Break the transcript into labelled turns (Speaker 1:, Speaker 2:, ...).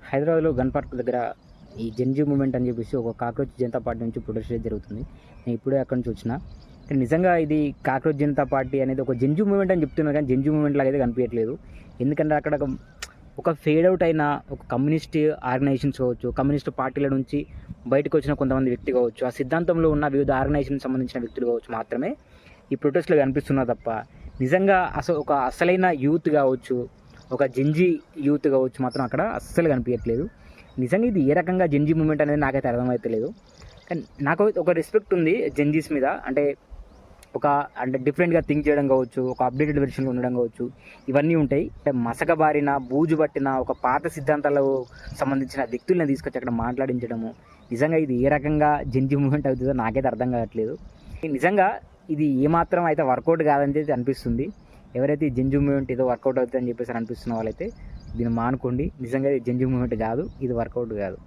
Speaker 1: హైదరాబాద్లో gun park దగ్గర ఈ జెన్జీ మూవ్మెంట్ అని చెప్పేసి ఒక కాక్రోచ్ జనతా పార్టీ నుంచి ప్రొటెస్ట్ జరుగుతుంది. నేను ఇప్పుడే అక్కడి నుంచి వచ్చిన. కానీ నిజంగా ఇది కాక్రోచ్ జనతా పార్టీ అనేది ఒక జెన్జీ మూవ్మెంట్ అని చెప్తున్నారు, కానీ జెన్జీ మూవ్మెంట్ లాగా అయితే కనిపించట్లేదు. ఎందుకంటే అక్కడ ఒక ఫేడ్ అవుట్ అయిన ఒక కమ్యూనిస్ట్ ఆర్గనైజేషన్స్ కావచ్చు, కమ్యూనిస్ట్ పార్టీల నుంచి బయటకు వచ్చిన కొంతమంది వ్యక్తి కావచ్చు, ఆ సిద్ధాంతంలో ఉన్న వివిధ ఆర్గనైజేషన్ సంబంధించిన వ్యక్తులు కావచ్చు మాత్రమే ఈ ప్రొటెస్ట్లో కనిపిస్తున్నారు తప్ప నిజంగా ఒక అసలైన యూత్ కావచ్చు, ఒక జెన్జీ యూత్ కావచ్చు మాత్రం అక్కడ అస్సలు కనిపించట్లేదు. నిజంగా ఇది ఏ రకంగా జెన్జీ మూవ్మెంట్ అనేది నాకైతే అర్థమవుతలేదు. కానీ నాకు ఒక రెస్పెక్ట్ ఉంది జెన్జీస్ మీద. అంటే డిఫరెంట్గా థింక్ చేయడం కావచ్చు, ఒక అప్డేటెడ్ వెర్షన్లో ఉండడం కావచ్చు, ఇవన్నీ ఉంటాయి. అంటే మసకబారిన బూజు పట్టిన ఒక పాత సిద్ధాంతాలకు సంబంధించిన వ్యక్తులను తీసుకొచ్చి అక్కడ మాట్లాడించడము, నిజంగా ఇది ఏ రకంగా జెన్జీ మూవ్మెంట్ అవుతుందో నాకైతే అర్థం కావట్లేదు. నిజంగా ఇది ఏమాత్రం అయితే వర్కౌట్ కాదని అయితే అనిపిస్తుంది. ఎవరైతే ఈ జెన్జీ మూవ్మెంట్ ఏదో వర్కౌట్ అవుతుందని చెప్పేసి అనిపిస్తున్న వాళ్ళైతే దీన్ని మానుకోండి. నిజంగా ఇది జెన్జీ మూవ్మెంట్ కాదు, ఇది వర్కౌట్ కాదు.